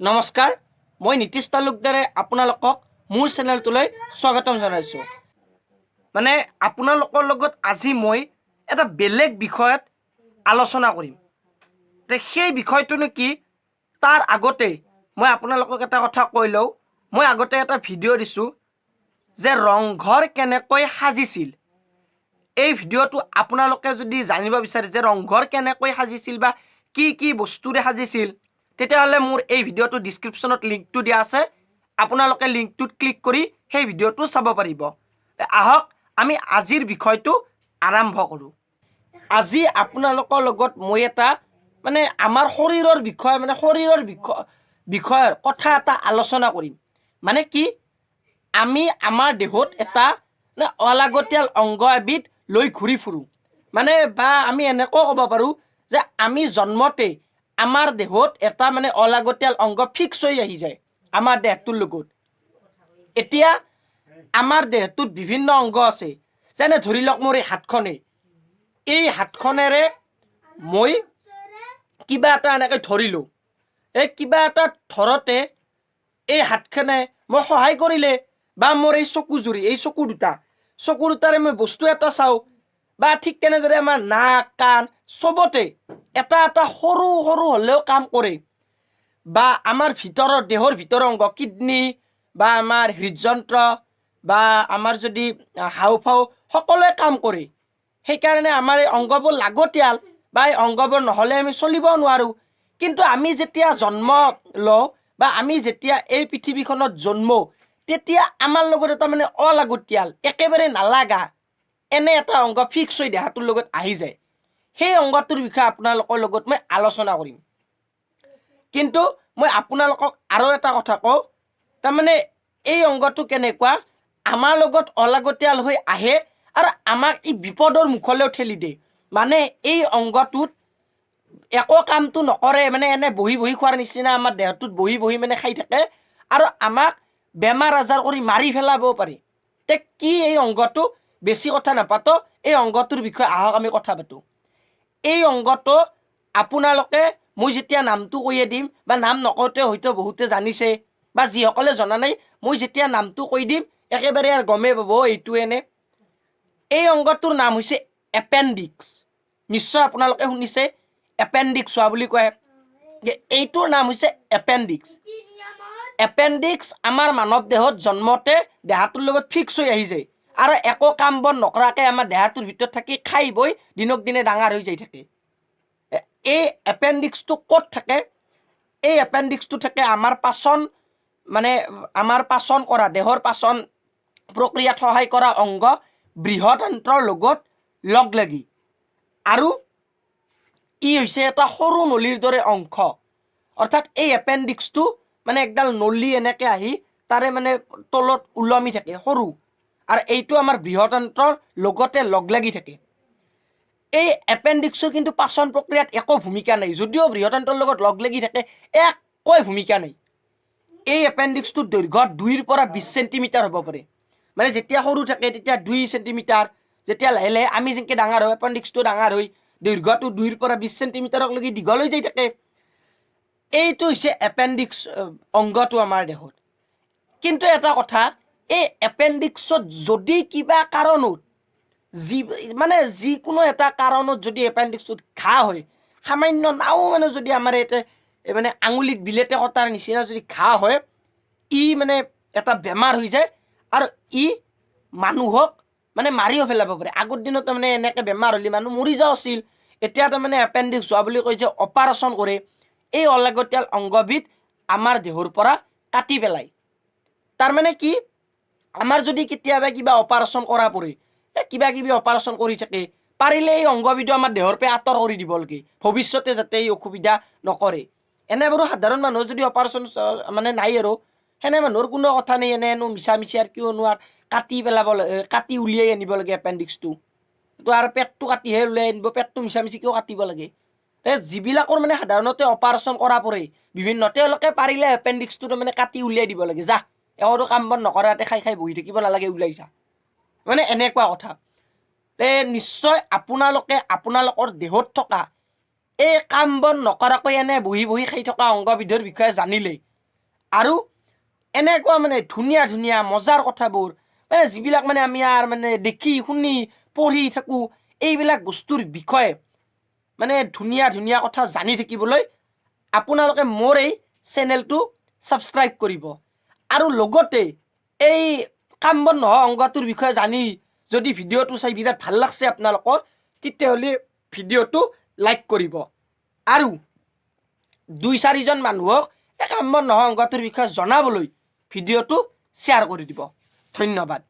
নমস্কাৰ, মই নীতিশ তালুকদাৰে আপোনালোকক মোৰ চেনেলটোলৈ স্বাগতম জনাইছোঁ। মানে আপোনালোকৰ লগত আজি মই এটা বেলেগ বিষয়ত আলোচনা কৰিম। সেই বিষয়টোনো কি তাৰ আগতে মই আপোনালোকক এটা কথা কৈ লওঁ। মই আগতে এটা ভিডিঅ' দিছোঁ যে ৰংঘৰ কেনেকৈ সাজিছিল। এই ভিডিঅ'টো আপোনালোকে যদি জানিব বিচাৰে যে ৰংঘৰ কেনেকৈ সাজিছিল বা কি কি বস্তুৰে সাজিছিল, তেতিয়াহ'লে মোৰ এই ভিডিঅ'টো ডিছক্ৰিপশ্যনত লিংকটো দিয়া আছে। আপোনালোকে লিংকটোত ক্লিক কৰি সেই ভিডিঅ'টো চাব পাৰিব। আহক আমি আজিৰ বিষয়টো আৰম্ভ কৰোঁ। আজি আপোনালোকৰ লগত মই এটা মানে আমাৰ শৰীৰৰ বিষয়ে বিষয়ৰ কথা এটা আলোচনা কৰিম। মানে কি আমি আমাৰ দেহত এটা অলাগতিয়াল অংগ এবিধ লৈ ঘূৰি ফুৰোঁ। মানে বা আমি এনেকৈ ক'ব পাৰোঁ যে আমি জন্মতে আমাৰ দেহত এটা অলাগতিয়াল অংগ ফিক্স হৈ আহি যায় আমাৰ দেহটোৰ লগত। এতিয়া আমাৰ দেহটোত বিভিন্ন অংগ আছে, যেনে ধৰি লওক মোৰ এই হাতখনে। এই হাতখনেৰে মই কিবা এটা এনেকৈ ধৰিলোঁ। এই কিবা এটা ধৰোঁতে এই হাতখনে মই সহায় কৰিলে, বা মোৰ এই চকুজুৰি, এই চকু দুটাৰে মই বস্তু এটা চাওঁ, বা ঠিক তেনেদৰে আমাৰ নাক কাণ চবতে এটা এটা সৰু সৰু হ'লেও কাম কৰে। বা আমাৰ দেহৰ ভিতৰৰ অংগ কিডনী বা আমাৰ হৃদযন্ত্ৰ বা আমাৰ যদি হাওঁফাওঁ সকলোৱে কাম কৰে। সেইকাৰণে আমাৰ এই অংগবোৰ লাগতিয়াল, বা এই অংগবোৰ নহ'লে আমি চলিব নোৱাৰোঁ। কিন্তু আমি যেতিয়া জন্ম লওঁ বা আমি যেতিয়া এই পৃথিৱীখনত জন্ম, তেতিয়া আমাৰ লগত এটা অলাগতিয়াল, একেবাৰে নালাগা এনে এটা অংগ ফিক্স হৈ দেহাটোৰ লগত আহি যায়। সেই অংগটোৰ বিষয়ে আপোনালোকৰ লগত মই আলোচনা কৰিম। কিন্তু মই আপোনালোকক আৰু এটা কথা কওঁ, তাৰমানে এই অংগটো কেনেকুৱা, আমাৰ লগত অলাগতিয়াল হৈ আহে আৰু আমাক ই বিপদৰ মুখলৈও ঠেলি দিয়ে। মানে এই অংগটোত একো কামটো নকৰে, এনে বহি বহি খোৱাৰ নিচিনা আমাৰ দেহটোত বহি বহি খাই থাকে আৰু আমাক বেমাৰ আজাৰ কৰি মাৰি পেলাব পাৰি। তে কি এই অংগটো? বেছি কথা নাপাতো, এই অংগটোৰ বিষয়ে আহক আমি কথা পাতোঁ। এই অংগটো আপোনালোকে মই যেতিয়া নামটো কৈয়ে দিম, বা নাম নকওঁতে হয়তো বহুতে জানিছে, বা যিসকলে জনা নাই মই যেতিয়া নামটো কৈ দিম একেবাৰে আৰু গমেই পাব এইটো এনে। এই অংগটোৰ নাম হৈছে এপেণ্ডিক্স। নিশ্চয় আপোনালোকে শুনিছে এপেণ্ডিক্স হোৱা বুলি কয়। এইটোৰ নাম হৈছে এপেণ্ডিক্স। এপেণ্ডিক্স আমাৰ মানৱ দেহত জন্মতে দেহাটোৰ লগত ফিক্স হৈ আহি যায় আৰু একো কাম বন নকৰাকৈ আমাৰ দেহাটোৰ ভিতৰত থাকি খাই বৈ দিনক দিনে ডাঙৰ হৈ যাই থাকে। এই এপেণ্ডিক্সটো ক'ত থাকে? এই এপেণ্ডিক্সটো থাকে আমাৰ পাচন কৰা, দেহৰ পাচন প্ৰক্ৰিয়াত সহায় কৰা অংগ বৃহদান্ত্ৰৰ লগত লগ লাগি, আৰু ই হৈছে এটা সৰু নলীৰ দৰে অংশ। অৰ্থাৎ এই এপেণ্ডিক্সটো একডাল নলী এনেকৈ আহি তাৰে তলত ওলমি থাকে সৰু, আৰু এইটো আমাৰ বৃহদান্ত্ৰৰ লগতে লগ লাগি থাকে। এই এপেণ্ডিক্সৰ কিন্তু পাচন প্ৰক্ৰিয়াত একো ভূমিকা নাই। যদিও বৃহদান্ত্ৰৰ লগত লগ লাগি থাকে, একোৱে ভূমিকা নাই। এই এপেণ্ডিক্সটোৰ দৈৰ্ঘ্য 2 পৰা 20 চেণ্টিমিটাৰ হ'ব পাৰে। যেতিয়া সৰু থাকে তেতিয়া 2 চেণ্টিমিটাৰ, যেতিয়া লাহে লাহে আমি যেনেকৈ ডাঙৰ হয় এপেণ্ডিক্সটো ডাঙৰ হৈ দৈৰ্ঘ্যটো 2 পৰা 20 চেণ্টিমিটাৰলৈকে দীঘল হৈ যাই থাকে। এইটো হৈছে এপেণ্ডিক্স অংগটো আমাৰ দেহত। কিন্তু এটা কথা, এই এপেণ্ডিক্সত যদি কিবা কাৰণত যিকোনো এটা কাৰণত যদি এপেণ্ডিক্সটোত ঘাঁ হয়, সামান্য নাও যদি আমাৰ ইয়াতে আঙুলিত বিলেতে কটাৰ নিচিনা যদি ঘাঁ হয়, ই এটা বেমাৰ হৈ যায় আৰু ই মানুহক মাৰিও পেলাব পাৰে। আগৰ দিনত এনেকৈ বেমাৰ হ'লে মানুহ মৰি যোৱা আছিল। এতিয়া এপেণ্ডিক্স হোৱা বুলি কৈ যে অপাৰেশ্যন কৰে, এই অলাগতিয়াল অংগবিধ আমাৰ দেহৰ পৰা কাটি পেলায়। তাৰমানে কি, আমাৰ যদি কেতিয়াবা কিবা অপাৰেশ্যন কৰা পৰে, কিবা কিবি অপাৰেশ্যন কৰি থাকে, পাৰিলে এই অংগবিধ আমাৰ দেহৰ পৰা আঁতৰ কৰি দিব লাগে, ভৱিষ্যতে যাতে এই অসুবিধা নকৰে। এনে বাৰু সাধাৰণ মানুহৰ যদি অপাৰেশ্যন নাই আৰু সেনে মানুহৰ কোনো কথা নাই, এনেনো মিছা মিছি আৰু কিয় নোৱাৰ কাটি পেলাব লাগে, কাটি উলিয়াই আনিব লাগে এপেণ্ডিক্সটো। তো আৰু পেটটো কাটিহে উলিয়াই আনিব, পেটটো মিছা মিছি কিয় কাটিব লাগে? যিবিলাকৰ সাধাৰণতে অপাৰেশ্যন কৰা পৰে বিভিন্ন, তেওঁলোকে পাৰিলে এপেণ্ডিক্সটো কাটি উলিয়াই দিব লাগে। যা, একো কাম বন নকৰাতে খাই খাই বহি থাকিব নালাগে, ওলাই যা, এনেকুৱা কথা। নিশ্চয় আপোনালোকে আপোনালোকৰ দেহত থকা এই কাম বন নকৰাকৈ এনে বহি বহি খাই থকা অংগবিধৰ বিষয়ে জানিলেই আৰু এনেকুৱা মানে ধুনীয়া ধুনীয়া মজাৰ কথাবোৰ মানে যিবিলাক মানে আমি আৰু মানে দেখি শুনি পঢ়ি থাকোঁ এইবিলাক বস্তুৰ বিষয়ে মানে ধুনীয়া ধুনীয়া কথা জানি থাকিবলৈ আপোনালোকে মোৰ এই চেনেলটো ছাবস্ক্ৰাইব কৰিব আৰু লগতে এই কাম বন নোহোৱা অংগটোৰ বিষয়ে জানি যদি ভিডিঅ'টো চাই বিৰাট ভাল লাগছে আপোনালোকৰ তেতিয়াহ'লে ভিডিঅ'টো লাইক কৰিব আৰু 2-4জন মানুহক এই কাম বন নোহোৱা অংগটোৰ বিষয়ে জনাবলৈ ভিডিঅ'টো শ্বেয়াৰ কৰি দিব। ধন্যবাদ।